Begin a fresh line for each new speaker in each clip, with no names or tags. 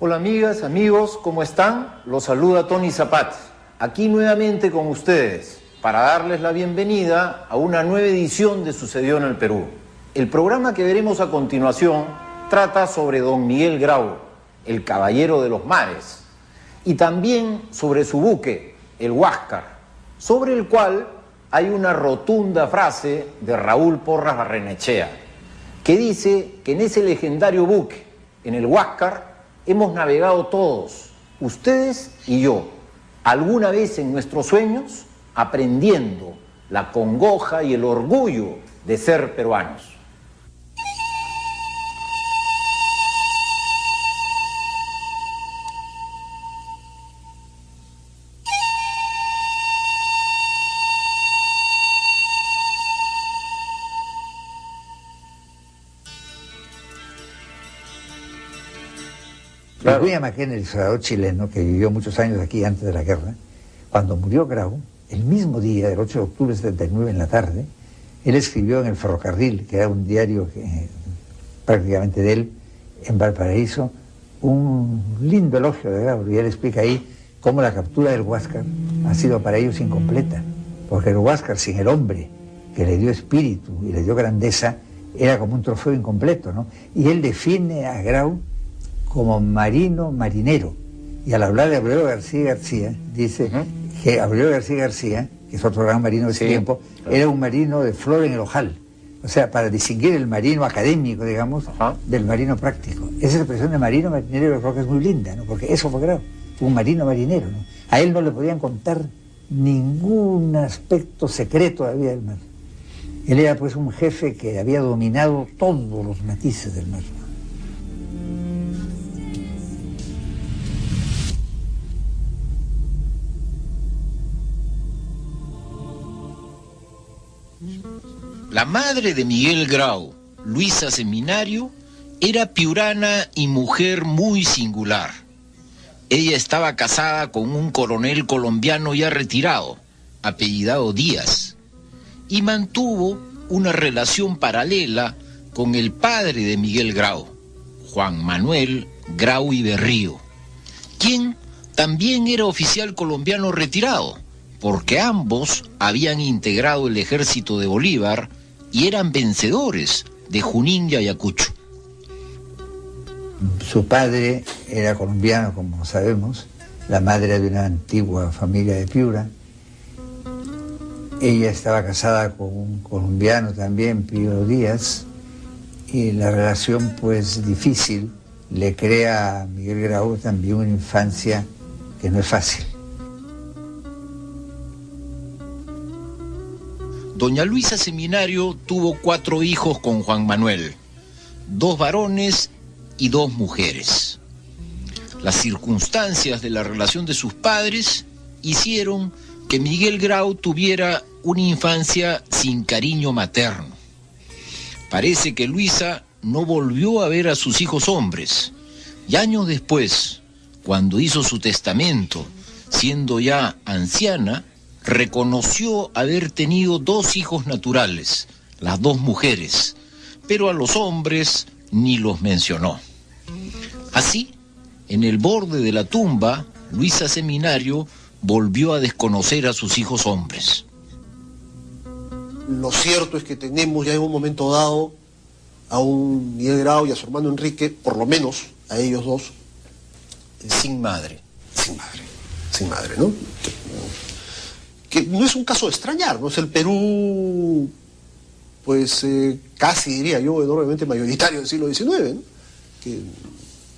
Hola amigas, amigos, ¿cómo están? Los saluda Tony Zapata, aquí nuevamente con ustedes para darles la bienvenida a una nueva edición de Sucedió en el Perú. El programa que veremos a continuación trata sobre don Miguel Grau, el caballero de los mares, y también sobre su buque, el Huáscar, sobre el cual hay una rotunda frase de Raúl Porras Barrenechea, que dice que en ese legendario buque, en el Huáscar, hemos navegado todos, ustedes y yo, alguna vez en nuestros sueños, aprendiendo la congoja y el orgullo de ser peruanos.
Claro. William McKenna, el historiador chileno, que vivió muchos años aquí antes de la guerra, cuando murió Grau, el mismo día, el 8 de octubre de 79 en la tarde, él escribió en El Ferrocarril, que era un diario prácticamente de él, en Valparaíso, un lindo elogio de Grau, y él explica ahí cómo la captura del Huáscar ha sido para ellos incompleta, porque el Huáscar, sin el hombre que le dio espíritu y le dio grandeza, era como un trofeo incompleto, ¿no? Y él define a Grau como marinero. Y al hablar de Aurelio García García, dice que Aurelio García García, que es otro gran marino de ese tiempo, claro, era un marino de flor en el ojal. O sea, para distinguir el marino académico, digamos, del marino práctico. Esa expresión de marinero, yo creo que es muy linda, ¿no? Porque eso fue Grau, fue un marinero, ¿no? A él no le podían contar ningún aspecto secreto todavía del mar. Él era pues un jefe que había dominado todos los matices del mar.
La madre de Miguel Grau, Luisa Seminario, era piurana y mujer muy singular. Ella estaba casada con un coronel colombiano ya retirado, apellidado Díaz, y mantuvo una relación paralela con el padre de Miguel Grau, Juan Manuel Grau y Berrío, quien también era oficial colombiano retirado, porque ambos habían integrado el ejército de Bolívar y eran vencedores de Junín y Ayacucho.
Su padre era colombiano, como sabemos, la madre de una antigua familia de Piura. Ella estaba casada con un colombiano también, Pío Díaz, y la relación, pues, difícil, le crea a Miguel Grau también una infancia que no es fácil.
Doña Luisa Seminario tuvo 4 hijos con Juan Manuel, 2 varones y 2 mujeres. Las circunstancias de la relación de sus padres hicieron que Miguel Grau tuviera una infancia sin cariño materno. Parece que Luisa no volvió a ver a sus hijos hombres, y años después, cuando hizo su testamento, siendo ya anciana, reconoció haber tenido 2 hijos naturales, las 2 mujeres, pero a los hombres ni los mencionó. Así, en el borde de la tumba, Luisa Seminario volvió a desconocer a sus hijos hombres.
Lo cierto es que tenemos ya en un momento dado a un Miguel Grau y a su hermano Enrique, por lo menos a ellos 2,
sin madre,
¿no? Que no es un caso de extrañar, ¿no? Es el Perú, pues casi diría yo, enormemente mayoritario del siglo XIX, ¿no?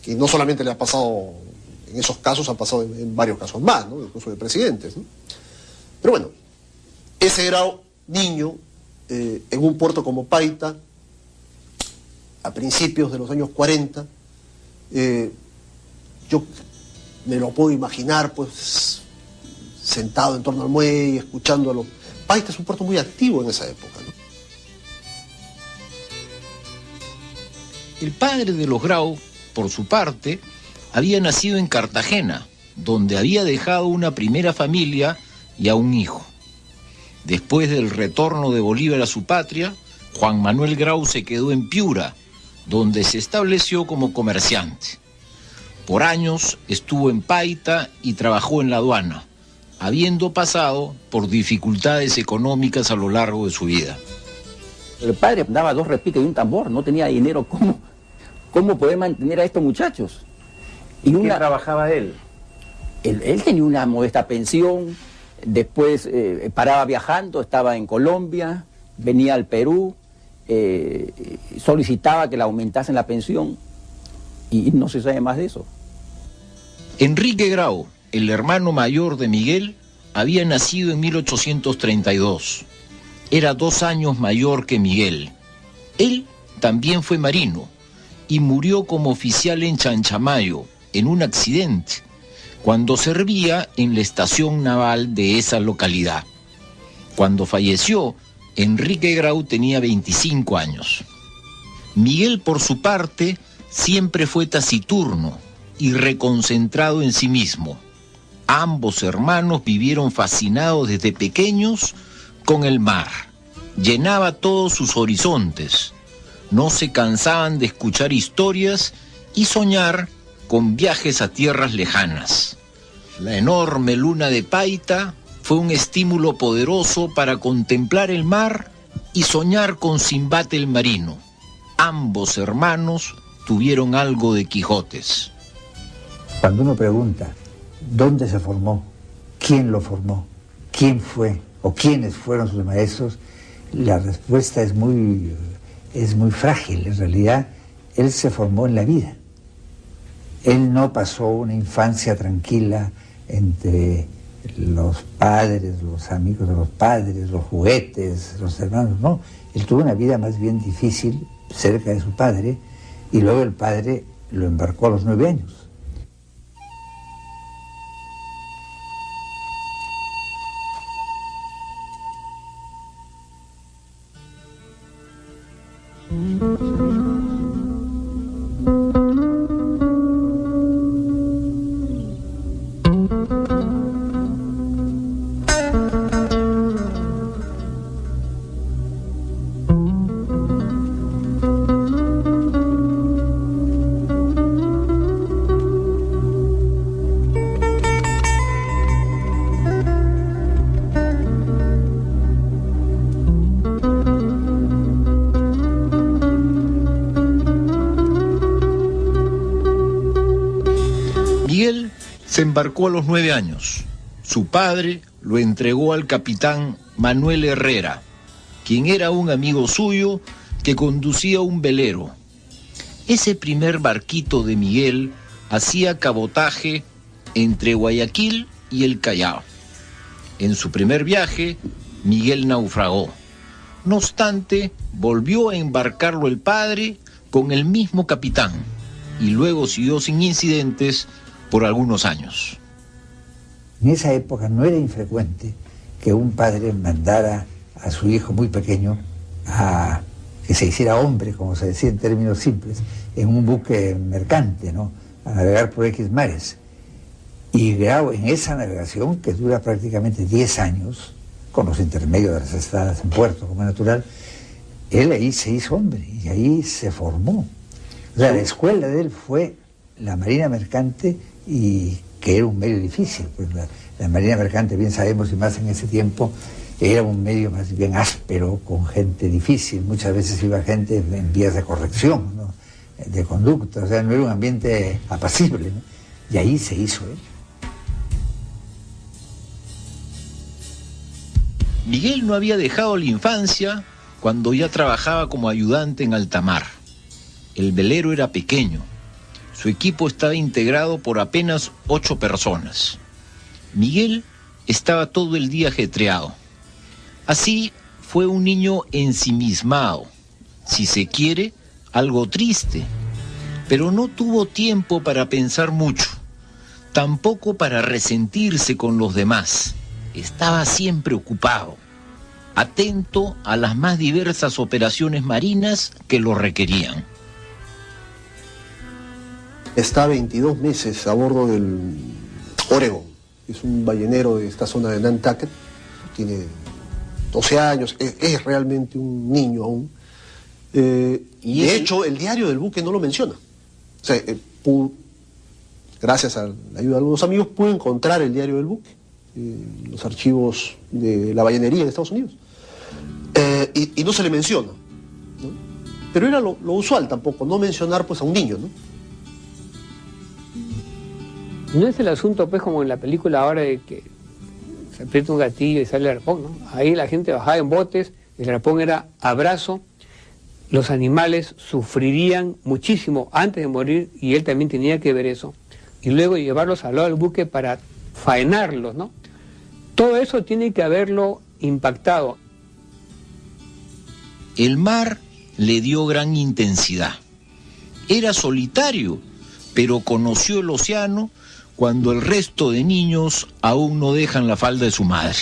Que no solamente le ha pasado en esos casos, han pasado en varios casos más, ¿no? Incluso de presidentes, ¿no? Pero bueno, ese Grau, niño, en un puerto como Paita, a principios de los años 40, yo me lo puedo imaginar, pues, sentado en torno al muelle, escuchándolo. Paita es un puerto muy activo en esa época, ¿no?
El padre de los Grau, por su parte, había nacido en Cartagena, donde había dejado una primera familia y a un hijo. Después del retorno de Bolívar a su patria, Juan Manuel Grau se quedó en Piura, donde se estableció como comerciante. Por años estuvo en Paita y trabajó en la aduana, habiendo pasado por dificultades económicas a lo largo de su vida.
El padre daba 2 repiques y un tambor, no tenía dinero. ¿Cómo poder mantener a estos muchachos?
¿Y qué trabajaba él?
Él tenía una modesta pensión, después paraba viajando, estaba en Colombia, venía al Perú, solicitaba que le aumentasen la pensión y no se sabe más de eso.
Enrique Grau, el hermano mayor de Miguel, había nacido en 1832. Era 2 años mayor que Miguel. Él también fue marino y murió como oficial en Chanchamayo, en un accidente, cuando servía en la estación naval de esa localidad. Cuando falleció, Enrique Grau tenía 25 años. Miguel, por su parte, siempre fue taciturno y reconcentrado en sí mismo. Ambos hermanos vivieron fascinados desde pequeños con el mar. Llenaba todos sus horizontes. No se cansaban de escuchar historias y soñar con viajes a tierras lejanas. La enorme luna de Paita fue un estímulo poderoso para contemplar el mar y soñar con Simbad el marino. Ambos hermanos tuvieron algo de Quijotes.
Cuando uno pregunta dónde se formó, quién lo formó, quién fue o quiénes fueron sus maestros, la respuesta es muy frágil. En realidad, él se formó en la vida. Él no pasó una infancia tranquila entre los padres, los amigos de los padres, los juguetes, los hermanos, no. Él tuvo una vida más bien difícil cerca de su padre y luego el padre lo embarcó a los 9 años.
Se embarcó a los 9 años. Su padre lo entregó al capitán Manuel Herrera, quien era un amigo suyo que conducía un velero. Ese primer barquito de Miguel hacía cabotaje entre Guayaquil y el Callao. En su primer viaje, Miguel naufragó. No obstante, volvió a embarcarlo el padre con el mismo capitán y luego siguió sin incidentes por algunos años.
En esa época no era infrecuente que un padre mandara a su hijo muy pequeño a que se hiciera hombre, como se decía en términos simples, en un buque mercante, ¿no?, a navegar por X mares. Y Grau, en esa navegación, que dura prácticamente 10 años, con los intermedios de las estadas en puerto, como es natural, él ahí se hizo hombre y ahí se formó. O sea, la escuela de él fue la marina mercante, y que era un medio difícil, pues la marina mercante, bien sabemos, y más en ese tiempo, era un medio más bien áspero, con gente difícil. Muchas veces iba gente en vías de corrección, ¿no?, de conducta, o sea, no era un ambiente apacible, ¿no? Y ahí se hizo él.
Miguel no había dejado la infancia cuando ya trabajaba como ayudante en alta mar. El velero era pequeño. Su equipo estaba integrado por apenas 8 personas. Miguel estaba todo el día ajetreado. Así fue un niño ensimismado, si se quiere, algo triste, pero no tuvo tiempo para pensar mucho, tampoco para resentirse con los demás. Estaba siempre ocupado, atento a las más diversas operaciones marinas que lo requerían.
Está 22 meses a bordo del Oregon, es un ballenero de esta zona de Nantucket, tiene 12 años, es realmente un niño aún. Y de hecho el diario del buque no lo menciona. O sea, gracias a la ayuda de algunos amigos, pude encontrar el diario del buque, los archivos de la ballenería en Estados Unidos. Y no se le menciona, ¿no? Pero era lo usual tampoco, no mencionar pues a un niño, ¿no?
No es el asunto pues como en la película ahora de que se aprieta un gatillo y sale el arpón, ¿no? Ahí la gente bajaba en botes, el arpón era abrazo, los animales sufrirían muchísimo antes de morir y él también tenía que ver eso. Y luego llevarlos al lado del buque para faenarlos, ¿no? Todo eso tiene que haberlo impactado.
El mar le dio gran intensidad. Era solitario, pero conoció el océano cuando el resto de niños aún no dejan la falda de su madre.